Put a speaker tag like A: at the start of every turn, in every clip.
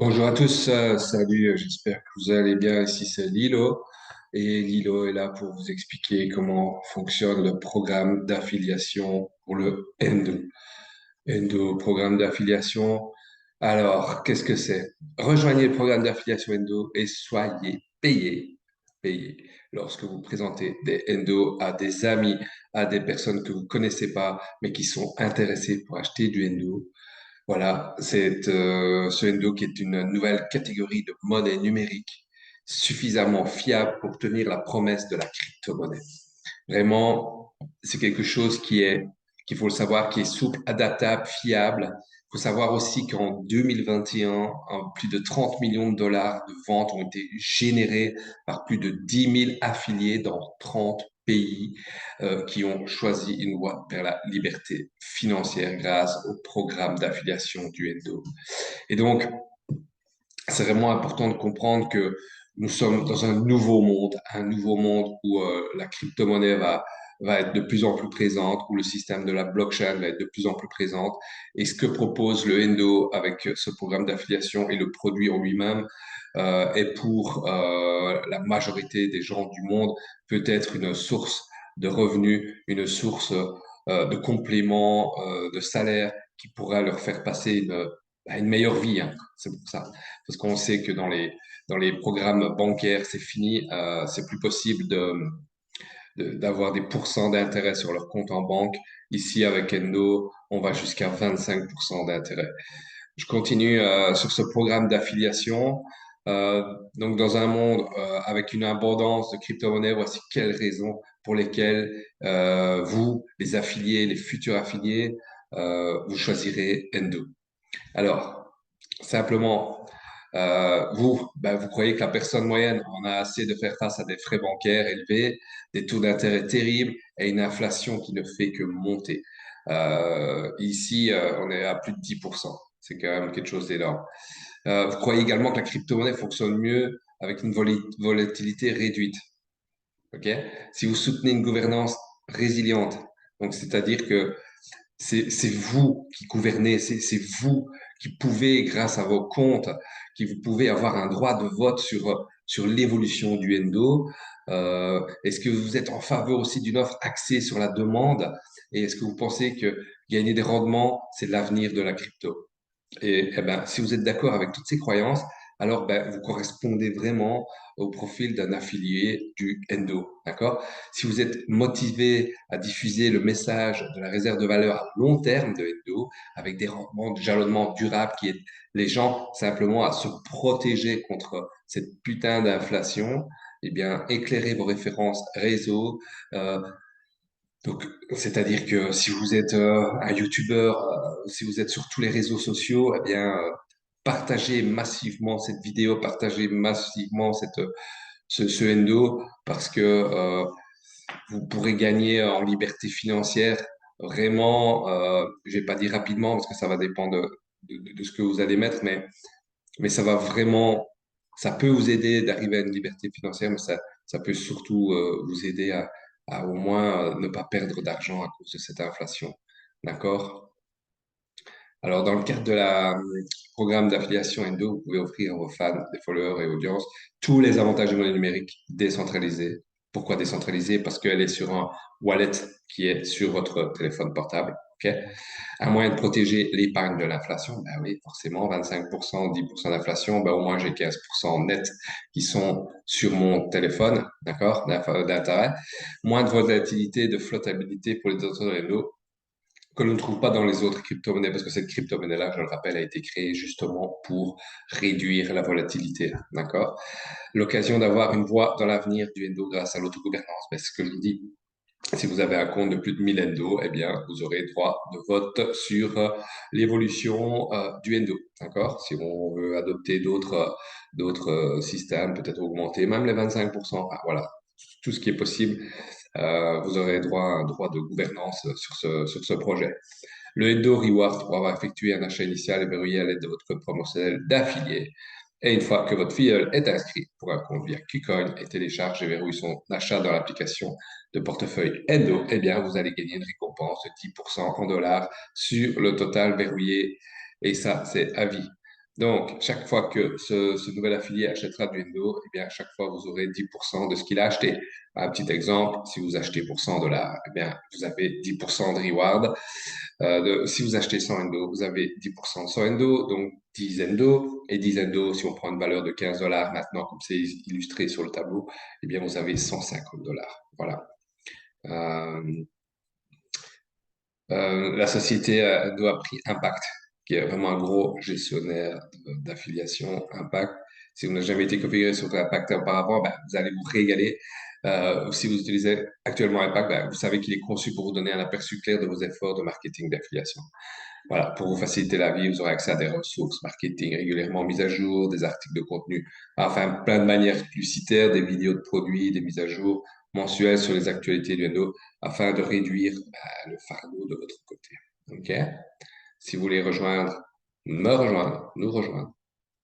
A: Bonjour à tous, salut, j'espère que vous allez bien. Ici c'est Lilo et Lilo est là pour vous expliquer comment fonctionne le programme d'affiliation pour le Endo. Endo, programme d'affiliation. Alors, qu'est-ce que c'est? Rejoignez le programme d'affiliation Endo et soyez payé lorsque vous présentez des Endo à des amis, à des personnes que vous connaissez pas mais qui sont intéressées pour acheter du Endo. Voilà, c'est ce Endo qui est une nouvelle catégorie de monnaie numérique suffisamment fiable pour tenir la promesse de la crypto-monnaie. Vraiment, c'est quelque chose qu'il faut le savoir, qui est souple, adaptable, fiable. Il faut savoir aussi qu'en 2021, plus de 30 millions de dollars de ventes ont été générés par plus de 10 000 affiliés dans 30 pays qui ont choisi une voie vers la liberté financière grâce au programme d'affiliation du Endo. Et donc, c'est vraiment important de comprendre que nous sommes dans un nouveau monde où la crypto-monnaie va être de plus en plus présente, où le système de la blockchain va être de plus en plus présente. Et ce que propose le Endo avec ce programme d'affiliation et le produit en lui-même est pour la majorité des gens du monde peut-être une source de revenus, une source de complément, de salaire qui pourra leur faire passer une meilleure vie, hein. C'est pour ça. Parce qu'on sait que dans les programmes bancaires, c'est fini, c'est plus possible d'avoir des pourcents d'intérêt sur leur compte en banque. Ici, avec Endo, on va jusqu'à 25% d'intérêt. Je continue sur ce programme d'affiliation. Donc, dans un monde avec une abondance de crypto-monnaies, voici quelles raisons pour lesquelles vous, les affiliés, les futurs affiliés, vous choisirez Endo. Alors, simplement, vous croyez que la personne moyenne en a assez de faire face à des frais bancaires élevés, des taux d'intérêt terribles et une inflation qui ne fait que monter. Ici, on est à plus de 10%. C'est quand même quelque chose d'énorme. Vous croyez également que la crypto-monnaie fonctionne mieux avec une volatilité réduite. OK? Si vous soutenez une gouvernance résiliente, donc c'est-à-dire que c'est vous qui gouvernez, c'est vous qui pouvez, grâce à vos comptes, qui vous pouvez avoir un droit de vote sur l'évolution du Endo. Est-ce que vous êtes en faveur aussi d'une offre axée sur la demande? Et est-ce que vous pensez que gagner des rendements, c'est l'avenir de la crypto? Et, eh ben, si vous êtes d'accord avec toutes ces croyances, alors ben, vous correspondez vraiment au profil d'un affilié du Endo, d'accord? Si vous êtes motivé à diffuser le message de la réserve de valeur à long terme de Endo, avec des rendements de jalonnement durables qui aident les gens simplement à se protéger contre cette putain d'inflation, eh bien, éclairez vos références réseau, euh, donc, c'est-à-dire que si vous êtes un YouTuber, si vous êtes sur tous les réseaux sociaux, eh bien, partagez massivement cette vidéo, partagez massivement ce Endo, parce que vous pourrez gagner en liberté financière vraiment, je vais pas dire rapidement, parce que ça va dépendre de ce que vous allez mettre, mais ça va vraiment, ça peut vous aider d'arriver à une liberté financière, mais ça peut surtout vous aider à au moins ne pas perdre d'argent à cause de cette inflation. D'accord? Alors, dans le cadre de la programme d'affiliation Endo, vous pouvez offrir à vos fans, des followers et audiences tous les avantages de monnaie numérique décentralisée. Pourquoi décentralisée? Parce qu'elle est sur un wallet qui est sur votre téléphone portable. OK? Un moyen de protéger l'épargne de l'inflation, ben oui, forcément, 25%, 10% d'inflation, ben au moins j'ai 15% net qui sont sur mon téléphone, d'accord, d'intérêt. Moins de volatilité, de flottabilité pour les autres réseaux que l'on ne trouve pas dans les autres crypto-monnaies, parce que cette crypto-monnaie-là, je le rappelle, a été créée justement pour réduire la volatilité, d'accord? L'occasion d'avoir une voix dans l'avenir du Endo grâce à l'autogouvernance, ben, ce que je vous dis, si vous avez un compte de plus de 1000 Endo, eh bien, vous aurez droit de vote sur l'évolution du Endo. D'accord? Si on veut adopter d'autres systèmes, peut-être augmenter même les 25%, ah, voilà, tout ce qui est possible, vous aurez droit à un droit de gouvernance sur ce projet. Le Endo Reward pour avoir effectué un achat initial est verrouillé à l'aide de votre code promotionnel d'affilié. Et une fois que votre filleul est inscrit pour un compte via KuCoin et télécharge et verrouille son achat dans l'application de portefeuille Endo, eh bien, vous allez gagner une récompense de 10% en dollars sur le total verrouillé. Et ça, c'est à vie. Donc, chaque fois que ce nouvel affilié achètera du Endo, eh bien, à chaque fois, vous aurez 10% de ce qu'il a acheté. Un petit exemple, si vous achetez pour 100 dollars, eh bien, vous avez 10% de reward. Si vous achetez 100 Endo, vous avez 10% de 100 Endo, donc 10 Endo. Et 10 Endo, si on prend une valeur de 15 dollars maintenant, comme c'est illustré sur le tableau, eh bien, vous avez 150 dollars. Voilà. Euh, la société Endo a pris Impact, qui est vraiment un gros gestionnaire d'affiliation Impact. Si vous n'avez jamais été configuré sur Impact auparavant, ben, vous allez vous régaler. Si vous utilisez actuellement Impact, ben, vous savez qu'il est conçu pour vous donner un aperçu clair de vos efforts de marketing d'affiliation. Voilà, pour vous faciliter la vie, vous aurez accès à des ressources marketing régulièrement mises à jour, des articles de contenu, enfin plein de manières publicitaires, des vidéos de produits, des mises à jour mensuelles sur les actualités du Endo afin de réduire le fardeau de votre côté. OK? Si vous voulez nous rejoindre,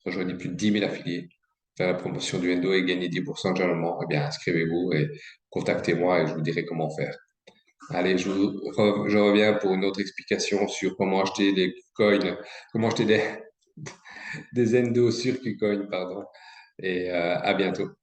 A: rejoignez plus de 10 000 affiliés, faire la promotion du Endo et gagner 10% de jalonnement, eh bien, inscrivez-vous et contactez-moi et je vous dirai comment faire. Allez, je reviens pour une autre explication sur comment acheter des coins, comment acheter des Endo sur KuCoin, pardon. Et à bientôt.